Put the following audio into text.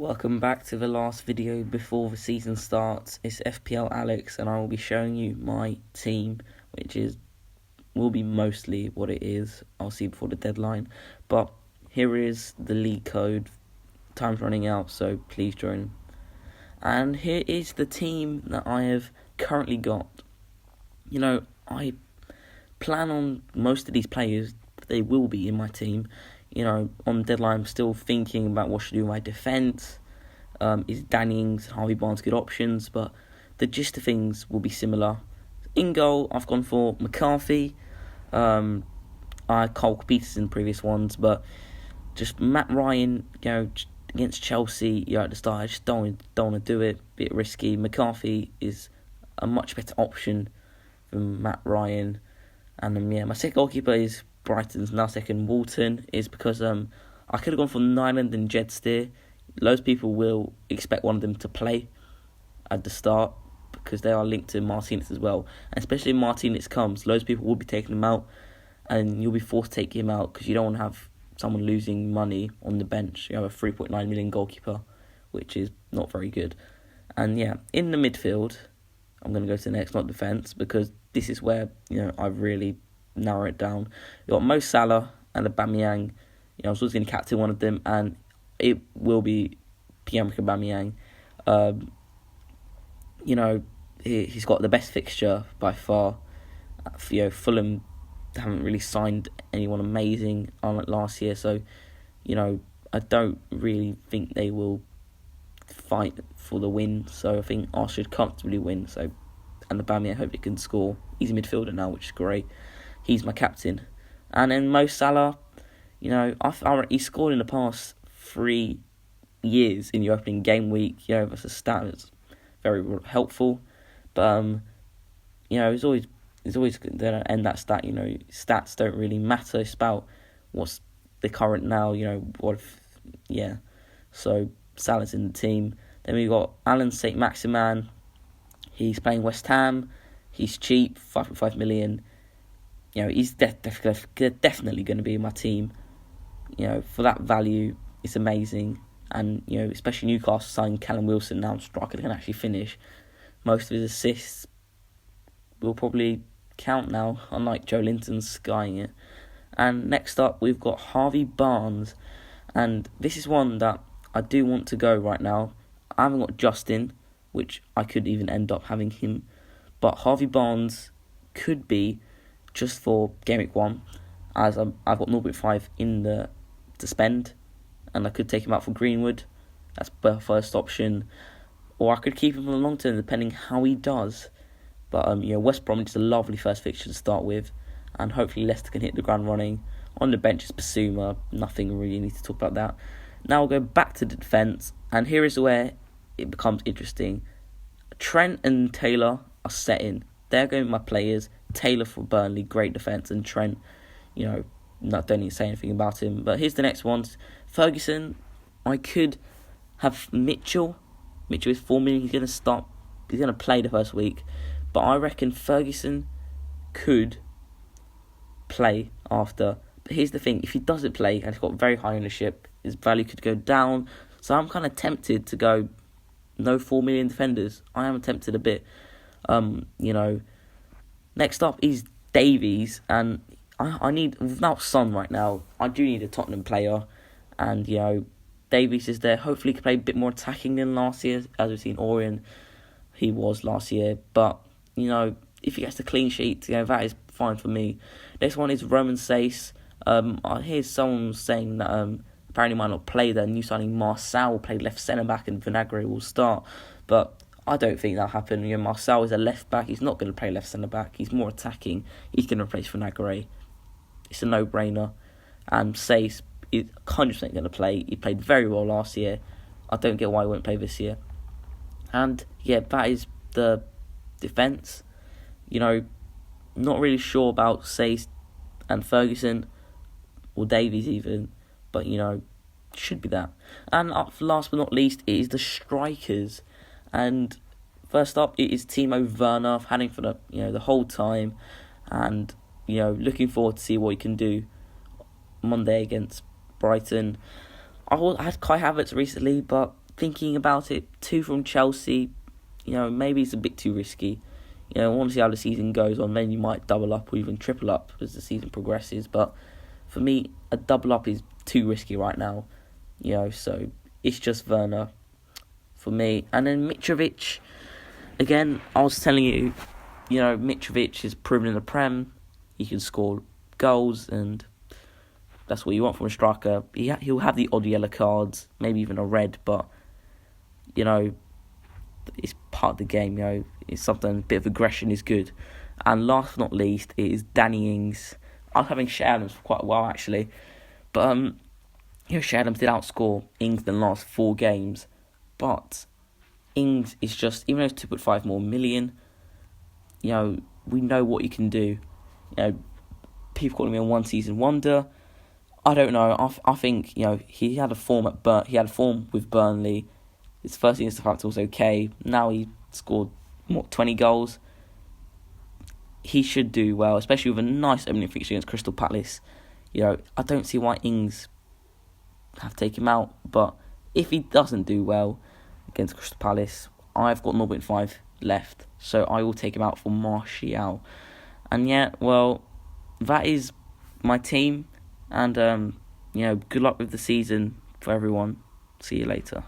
Welcome back to the last video before the season starts. It's Fpl Alex and I will be showing you my team, which will be mostly what it is. I'll see before the deadline. But here is the league code. Time's running out, so please join. And here is the team that I have currently got. I plan on most of these players, they will be in my team. On deadline, I'm still thinking about what should I do with my defence. Is Danny Ings and Harvey Barnes good options? But the gist of things will be similar. In goal, I've gone for McCarthy. I had Cole Peters in previous ones, but just Matt Ryan, against Chelsea, at the start, I just don't want to do it. Bit risky. McCarthy is a much better option than Matt Ryan. And my second goalkeeper is Brighton's now second. Walton is because I could have gone for Nyland and Jedsteer. Loads of people will expect one of them to play at the start because they are linked to Martinez as well. And especially if Martinez comes, loads of people will be taking him out, and you'll be forced to take him out because you don't want to have someone losing money on the bench. You have a 3.9 million goalkeeper, which is not very good. And in the midfield, I'm going to go to the next, not defence, because this is where I really narrow it down. You got Mo Salah and Aubameyang. I was always going to captain one of them, and it will be Pierre-Emerick Aubameyang. He's got the best fixture by far. Fulham haven't really signed anyone amazing unlike last year, so I don't really think they will fight for the win. So I think Arsenal should comfortably win. And Aubameyang, I hope he can score. He's a midfielder now, which is great. He's my captain. And then Mo Salah, he scored in the past 3 years in the opening game week. That's a stat that's very helpful. But it's always going to end that stat. Stats don't really matter. It's about what's the current now. So Salah's in the team. Then we got Alan St. Maximan. He's playing West Ham. He's cheap, 5.5 million. He's definitely going to be in my team. For that value, it's amazing. And, especially Newcastle signing Callum Wilson now, striker that can actually finish. Most of his assists will probably count now, unlike Joe Linton skying it. And next up, we've got Harvey Barnes. And this is one that I do want to go right now. I haven't got Justin, which I could even end up having him. But Harvey Barnes could be just for Game Week 1, as I've got 0.5 in to spend, and I could take him out for Greenwood. That's the first option. Or I could keep him for the long term, depending how he does. But West Bromwich is a lovely first fixture to start with, and hopefully Leicester can hit the ground running. On the bench is Basuma. Nothing really need to talk about that. Now we'll go back to the defence, and here is where it becomes interesting. Trent and Taylor are set in. They're going to be my players. Taylor for Burnley, great defence, and Trent, don't need to say anything about him. But here's the next ones. Ferguson, I could have Mitchell. Mitchell is 4 million. He's going to start. He's going to play the first week. But I reckon Ferguson could play after. But here's the thing. If he doesn't play and he's got very high ownership, his value could go down. So I'm kind of tempted to go no 4 million defenders. I am tempted a bit. Next up is Davies, and I need, without Son right now, I do need a Tottenham player, and Davies is there. Hopefully he can play a bit more attacking than last year, as we've seen Orion, he was last year. But if he gets the clean sheet, that is fine for me. Next one is Roman Sace. I hear someone saying that apparently might not play. Their new signing Marcel will play left centre back and Vinagre will start, but I don't think that'll happen. Marcel is a left back. He's not going to play left centre back. He's more attacking. He's going to replace Vinagre. It's a no-brainer. And Sace is 100% going to play. He played very well last year. I don't get why he won't play this year. And that is the defence. Not really sure about Sace and Ferguson or Davies even, but should be that. And last but not least, it is the strikers. And first up, it is Timo Werner. I've had him for the whole time, and looking forward to see what he can do Monday against Brighton. I had Kai Havertz recently, but thinking about it, 2 from Chelsea, maybe it's a bit too risky. I want to see how the season goes on. Then you might double up or even triple up as the season progresses. But for me, a double up is too risky right now. So it's just Werner for me. And then Mitrovic, again, I was telling you, Mitrovic is proven in the Prem. He can score goals, and that's what you want from a striker. He'll have the odd yellow cards, maybe even a red, but it's part of the game. It's something. A bit of aggression is good. And last but not least, it is Danny Ings. I was having Shea Adams for quite a while actually, but Shea Adams did outscore Ings in the last 4 games, but Ings is just, even though it's 2.5 more million, we know what he can do. People calling him a one-season wonder. I don't know. I think he had a form with Burnley. His first season Southampton was okay. Now he scored 20 goals. He should do well, especially with a nice opening fixture against Crystal Palace. I don't see why Ings have to take him out. But if he doesn't do well against Crystal Palace, I've got 0.5 left, so I will take him out for Martial. And that is my team. And good luck with the season for everyone. See you later.